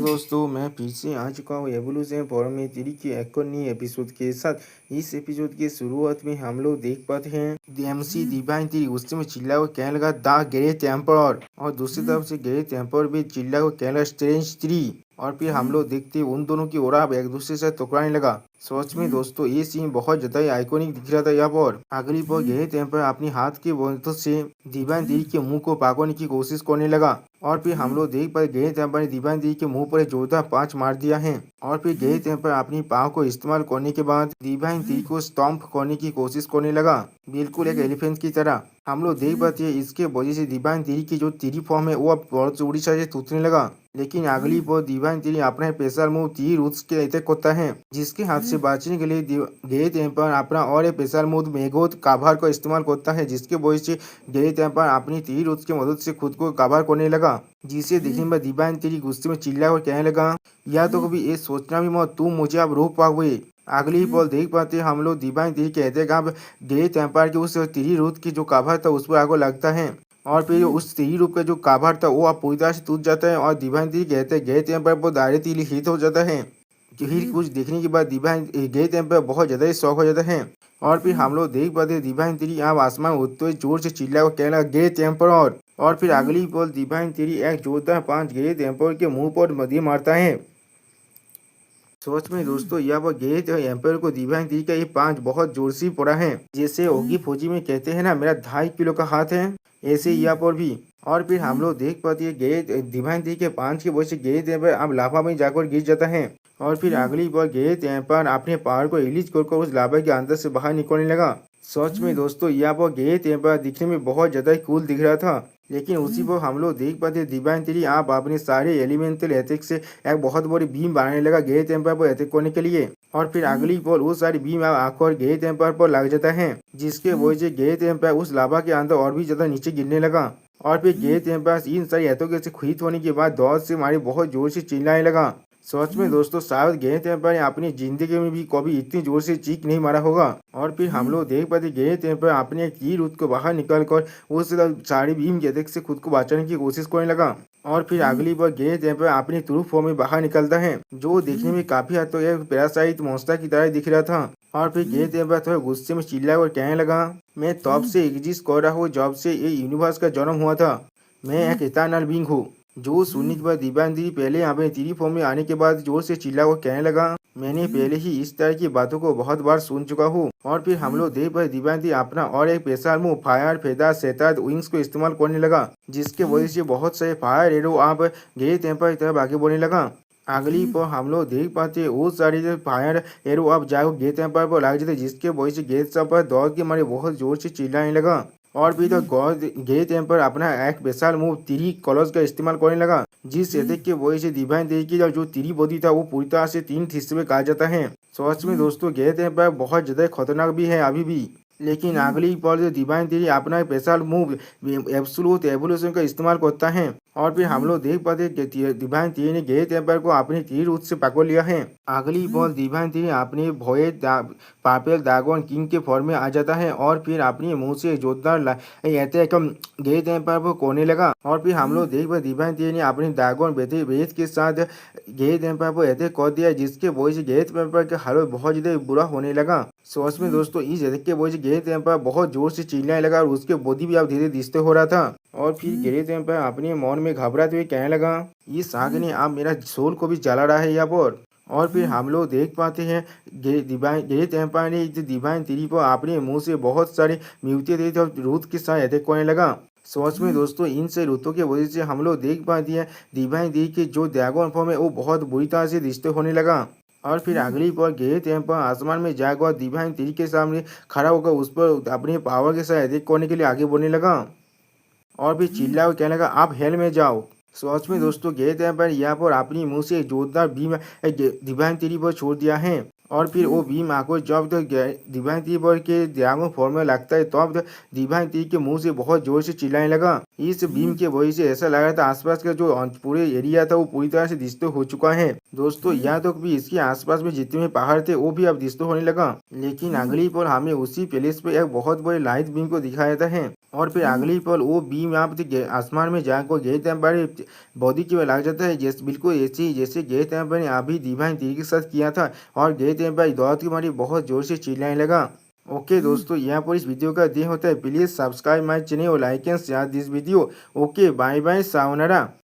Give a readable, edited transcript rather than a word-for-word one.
दोस्तों, मैं फिर से आ चुका हूँ एवोल्यूशन फॉर्म में तिरी के एक और नई एपिसोड के साथ। इस एपिसोड के शुरुआत में हम लोग देख पाते हैं डीएमसी डिवाइन तिरी गुस्से में चिल्ला को कहने लगा द ग्रेट एम्पर, और दूसरी तरफ से ग्रेट एम्पर भी चिल्ला को कहने लगा स्ट्रेंज तिरी। और फिर हम लोग देखते हैं उन दोनों की ओर अब एक दूसरे से टकराने लगा। सच में दोस्तों, ये सीन बहुत ज्यादा आइकॉनिक दिख रहा था। यहाँ पर अगली बार ग्रेट एम्पर अपनी हाथ की मदद से डिवाइन तिरी के मुंह को पागोने की कोशिश करने लगा। और फिर हम लोग देख पाए ग्रेट एम्पर ने डिवाइन तिरी के मुंह पर जोरदार पांच मार दिया है। और फिर ग्रेट एम्पर अपनी पाँव को इस्तेमाल करने के बाद डिवाइन तिरी को स्टॉम्प करने की कोशिश करने लगा, बिल्कुल एक एलिफेंट की तरह। हम लोग देख पाते हैं इसके वजह से डिवाइन तिरी की जो तिरी फॉर्म है वो अब बहुत उड़ीसा से टूटने लगा। लेकिन अगली बार डिवाइन तिरी अपना स्पेशल मूव तीर रूट्स के अटैक करता है, जिसके हाथ से बचने के लिए ग्रेट एम्पर अपना और एक स्पेशल मूव मेगोथ काभार का इस्तेमाल करता है, जिसके वजह से ग्रेट एम्पर अपनी तीर रूट्स की मदद से खुद को काभार करने लगा। जिसे देखने में डिवाइन तिरी गुस्से में चिल्ला और कहने लगा, या तो कभी ये सोचना भी मत तुम मुझे अब रोक पाओगे। अगली पल देख पाते हम लोग डिवाइन तिरी कहते हैं अब ग्रेट एम्पायर के उस तिरी रूट की जो काभार था उस पर आगे लगता है। और फिर उस तिरी रूप का जो काभार था वो अब पूरी तरह से टूट जाता है। और डिवाइन तिरी कहते हैं ग्रेट एम्पायर पर डायरेक्ट तिली हिट हो जाता है। फिर कुछ देखने के बाद डिवाइन ग्रेट एम्पायर बहुत ज्यादा ही शौक हो जाता है। और फिर हम लोग देख पाते हैं डिवाइन तिरी अब आसमान उठते हुए जोर से चिल्ला को कहने लगा ग्रेट एम्पायर। और फिर अगली पल डिवाइन तिरी एक जोरदार पांच ग्रेट एम्पायर के मुंह पर मध्य मारता है। सोच में दोस्तों, यह वो ग्रेट एम्पायर को डिवाइन तिरी का ये पांच बहुत जोर से पड़ा है। जैसे ओगी फौजी में कहते हैं ना मेरा 2.5 किलो का हाथ है, ऐसे यहाँ पर भी। और फिर हम लोग देख पाते हैं ग्रेट डिवाइन तिरी के पांच के वजह से ग्रेट एम्पायर अब लाभा में जाकर गिर जाता है। और फिर अगली बार ग्रेट एम्पायर अपने पावर को रिलीज कर उस लाभा के अंदर से बाहर निकलने लगा। सच में दोस्तों, यह वो ग्रेट एम्पायर दिखने में बहुत ज्यादा कूल दिख रहा था। लेकिन उसी पर हम लोग देख पाते डिवाइन तिरी आप अपने सारे एलिमेंटल अटैक से एक बहुत बड़ी बीम बनाने लगा ग्रेट एम्पायर पर अटैक करने के लिए। और फिर अगली बॉल वो सारी बीम आकर ग्रेट एम्पायर पर लग जाता है, जिसके वजह से ग्रेट एम्पायर उस लाभा के अंदर और भी ज्यादा नीचे गिरने लगा। और फिर ग्रेट एम्पायर इन सारी अटैकों से खुद होने के बाद दौड़ से मारे बहुत जोर से चिल्लाने लगा। सच में दोस्तों, शायद ग्रेट एम्पायर ने अपनी जिंदगी में भी कभी इतनी जोर से चीख नहीं मारा होगा। और फिर हम लोग देख पाते ग्रेट एम्पायर अपने तीर रूट को बाहर निकल कर उस सारी बीम के अटैक से खुद को बचाने की कोशिश करने लगा। और फिर अगली बार ग्रेट एम्पायर अपनी ट्रू फॉर्म में बाहर निकलता है, जो देखने में काफी हद तक एक पैरासाइट मॉन्स्टर की तरह दिख रहा था। और फिर ग्रेट एम्पायर थोड़ा गुस्से में चिल्ला और कहने लगा, मैं तब से एग्जिस्ट कर रहा हूँ जब से ये यूनिवर्स का जन्म हुआ था। मैं एक इटर्नल बीइंग हूँ। जो सुनने के बाद डिवाइन तिरी पहले अपने तिरी फॉर्म में आने के बाद जोर से चिल्ला और कहने लगा, मैंने पहले ही इस तरह की बातों को बहुत बार सुन चुका हूँ। और फिर हम लोग देख पाए डिवाइन तिरी अपना और एक special move fire feather setter wings को इस्तेमाल करने लगा, जिसके वजह से बहुत सारे फायर एरो आप ग्रेट एम्पायर की तरफ आगे बढ़ने लगा। अगली पर हम लोग देख पाते वो सारे फायर एरो अब जाकर ग्रेट एम्पायर पर लग जाते, जिसके वजह से ग्रेट एम्पायर दौड़ के मारे बहुत जोर से चिल्लाने लगा। और भी तो ग्रेट एम्पायर अपना एक स्पेशल मूव तिरी कलश का इस्तेमाल करने लगा, जिस अटैक की वजह से डिवाइन तिरी की जो तिरी बॉडी था वो पूरी तरह से 3 हिस्से में काट जाता है। सच में दोस्तों, ग्रेट एम्पायर बहुत ज्यादा खतरनाक भी है अभी भी। लेकिन अगली पल डिवाइन तिरी अपना स्पेशल मूव एब्सोल्यूट एवोल्यूशन का इस्तेमाल करता है। और फिर हम लोग देख पाते डिवाइन तिरी ने ग्रेट एम्पायर को अपने तीर रूट से पकड़ लिया है। अगली बॉल डिवाइन तिरी अपने भोए पार्पल ड्रैगन किंग के फॉर्म में आ जाता है और फिर अपने मुंह से जोरदार अटैक ग्रेट एम्पायर को करने लगा। और फिर हम लोग देख पाते डिवाइन तिरी ने अपने ड्रैगन बेथ के साथ ग्रेट एम्पायर पर अटैक कर दिया, जिसके वजह से ग्रेट एम्पायर का हालत बहुत ज्यादा बुरा होने लगा। सच में दोस्तों, इस अटैक के वजह से ग्रेट एम्पायर बहुत जोर से चिल्लाने लगा और उसके बॉडी भी अब धीरे धीरे हो रहा था। और फिर ग्रेट एम्पायर अपने मन में घबराते हुए कहने लगा, इस आग ने अब मेरा सोल को भी जला रहा है यहाँ पर। और फिर हम लोग देख पाते हैं ग्रेट एम्पायर ने डिवाइन तिरी पर अपने मुंह से बहुत सारे म्यूटेट रूट के साथ अटैक करने लगा। सच में दोस्तों, इन से रूटों की वजह से हम लोग देख पाते हैं डिवाइन तिरी के जो ड्रैगन फॉर्म है वो बहुत बुरी तरह से डिस्टर्ब होने लगा। और फिर अगली बार ग्रेट एम्पायर आसमान में जाकर डिवाइन तिरी के सामने खड़ा होकर उस पर अपने पावर के साथ अटैक करने के लिए आगे बढ़ने लगा। और फिर चिल्ला और कहने लगा, आप हेल में जाओ। सच में दोस्तों, ग्रेट एम्पायर यहाँ पर अपनी मुंह से जोरदार बीम डिवाइन तिरी पर छोड़ दिया है। और फिर वो भीम आको जब दिव्यांग तीर पर के ड्रैगन फॉर्म में लगता है तब दिव्यांग तीर के मुंह से बहुत जोर से चिल्लाने लगा। इस भीम के वजह से ऐसा लग रहा था आसपास का जो पूरे एरिया था वो पूरी तरह से डिस्ट्रॉय हो चुका है। दोस्तों यहाँ तक भी इसके आसपास में जितने भी पहाड़ थे वो भी अब डिस्ट्रॉय होने लगा। लेकिन अगली पल हमें उसी प्लेस पे एक बहुत बड़े लाइट बीम को दिखाया जाता है और फिर अगली पल वो बीम यहाँ पे आसमान में जाकर गेट एम्पायर बॉडी की लग जाता है। जैसे बिल्कुल ऐसे ही जैसे गेट एम्पायर ने अभी दिव्यांग तीर के साथ किया था और गेट एम्पायर दौड़ के मारी बहुत जोर से चिल्लाने लगा। ओके दोस्तों, यहाँ पर इस वीडियो का दें होता है। प्लीज सब्सक्राइब माय चैनल और like and share this video. Okay bye bye sayonara.